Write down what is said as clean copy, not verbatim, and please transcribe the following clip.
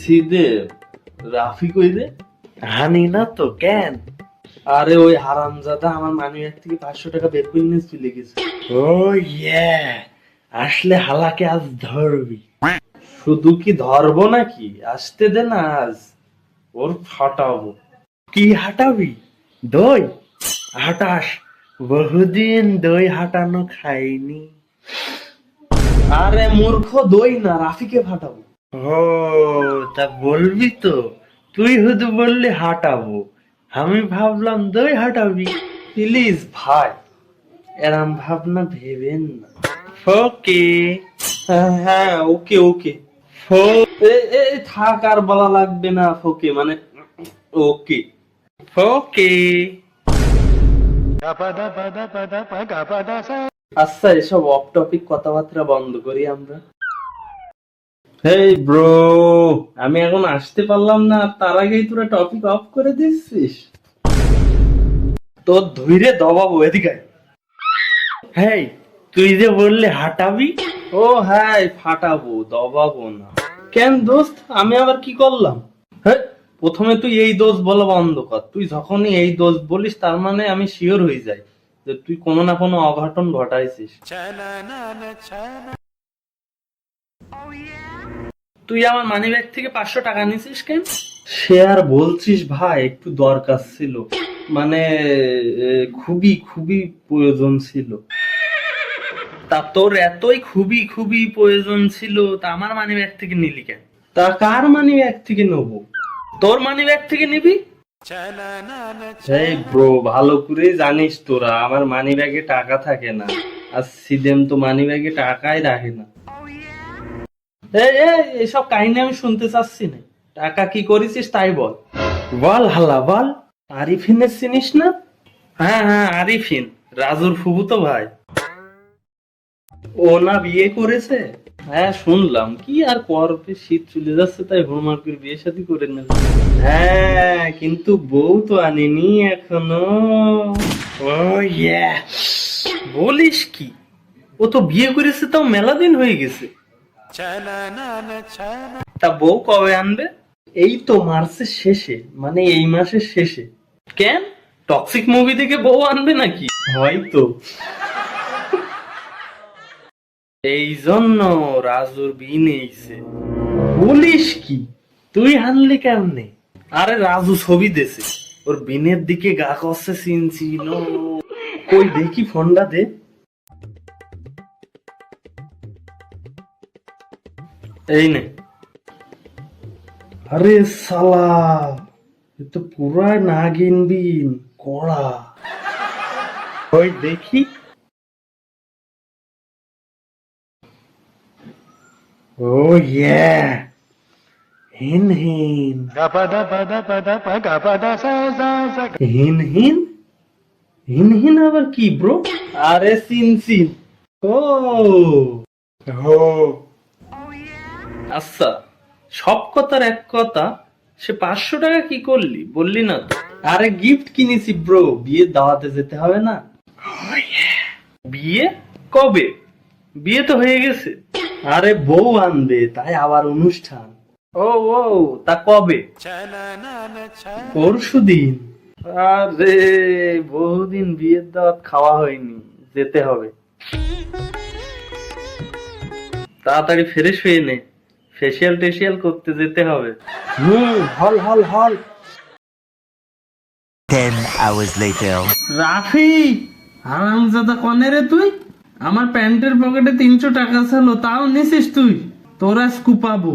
সিদে রাফি কই রে? হানি না তো কেন? আরে ওই হারামজাদা আমার মানিব্যাগ থেকে 500 টাকা বের করে নিয়ে চলে গেছে। ও ইয়ে, আসলে হালাকে আজ ধরবি। শুধু কি ধরবো নাকি, আসতে দে না, আজ ওর ফাটাবো। কি হাঁটাবি? দই হাঁটাস? বহুদিন দই হাঁটানো খাইনি। আরে মূর্খ, দই না, রাফিকে ফাটাবো। ও তা বলবি তো, তুই শুধু বললি হাঁটাবো, আমি ভাবলাম দই হাঁটাবি। প্লিজ ভাই, এরম ভাবনা ভেবেন না। ওকে হ্যাঁ হ্যাঁ, ওকে ওকে। থাক, আর বলা লাগবে না। ওকে মানে ওকে। ওকে। আচ্ছা, এসব অফ টপিক কথাবার্তা বন্ধ করি আমরা। হেই ব্রো, আমি এখন আসতে পারলাম না, তার আগেই তোরা টপিক অফ করে দিচ্ছিস। তোর ধৈর্য দবাবো, এদিকে আয়। হেই, তুই যে বললি হাঁটাবি। ও হ্যাঁ, ফাটাবো, দবাবো না। কেন দোস্ত, আমি আবার কি করলাম? হ্যাঁ, প্রথমে তুই এই দোষ বলা বন্ধ কর। তুই যখনই এই দোষ বলিস, তার মানে আমি শিওর হয়ে যাই যে তুই কোনো না কোনো অঘটন ঘটাইছিস। তুই আমার মানিব্যাগ থেকে 500 টাকা নিছিস কেন? সে আর বলছিস ভাই, একটু দরকার ছিল, মানে খুবই খুবই প্রয়োজন ছিল। তা তোর এতই খুবই খুবই প্রয়োজন ছিল, তা আমার মানিব্যাগ থেকে নিলি কেন? তা কার মানিব্যাগ থেকে নেবো? তোর মানিব্যাগ থেকে নিবি? এই ব্রো, ভালো করে জানিস তোরা আমার মানিব্যাগে টাকা থাকে না, আর সিদেম তো মানিব্যাগে টাকাই রাখে না। এসব কাহিনী আমি শুনতে চাচ্ছি না। টাকা কি করেছিস তাই বল। বল হালা বল। আরিফিনের চিনিস না? হ্যাঁ হ্যাঁ, আরিফিন, রাজুর ফুফুতো ভাই। ও না বিয়ে করেছে? হ্যাঁ শুনলাম। কি আর করবে, শীত চলে যাচ্ছে তাই হুড়মার করে বিয়ে শাদী করে নেব। হ্যাঁ, কিন্তু বউ তো আনিনি এখনো। ও ইয়ে, বলিস কি? ও তো বিয়ে করেছে, তাও মেলা দিন হয়ে গেছে। তা বউ কবে আনবে? এই তো মার্চের শেষে, মানে এই মাসের শেষে। কেন, টক্সিক মুভি থেকে বউ আনবে নাকি? হয়তো এই জন্য রাজুর বিয়ে নিয়েছে। বলিস কি? তুই হানলি কেমনে? আরে রাজু ছবি দেছে, ওর বিনের দিকে গা কষছে চিনছিল। কই দেখি, ফোনটা দে। এই নে। আরে সালা, এ তো পুরাই নাগিন বিন কড়া। ওই দেখি। ও ইয়ে, হিন হিন হিন হিন? হিন হিন আবার কি ব্রো? আরে সিন সিন। ও হো। আচ্ছা, সব কথার এক কথা, সে 500 টাকা কি করলি বললি না তো? আরে গিফট কিনেছি ব্রো, বিয়ে দাওয়াতে যেতে হবে না? বিয়ে কবে? বিয়ে তো হয়ে গেছে। আরে বউ আনবে, তাই আবার অনুষ্ঠান। ও ও, তা কবে? পরশুদিন। আরে বহুদিন বিয়ের দাওয়াত খাওয়া হয়নি, যেতে হবে। তাড়াতাড়ি ফ্রেশ হয়ে নে, ফেসিয়াল টেসিয়াল করতে যেতে হবে। হল হল হল। 10 hours later. রাফি, হারামজাদা কনে রে তুই? আমার প্যান্টের পকেটে 300 টাকা ছিল, তাও নিছিস তুই? তোরা স্কুপাবো।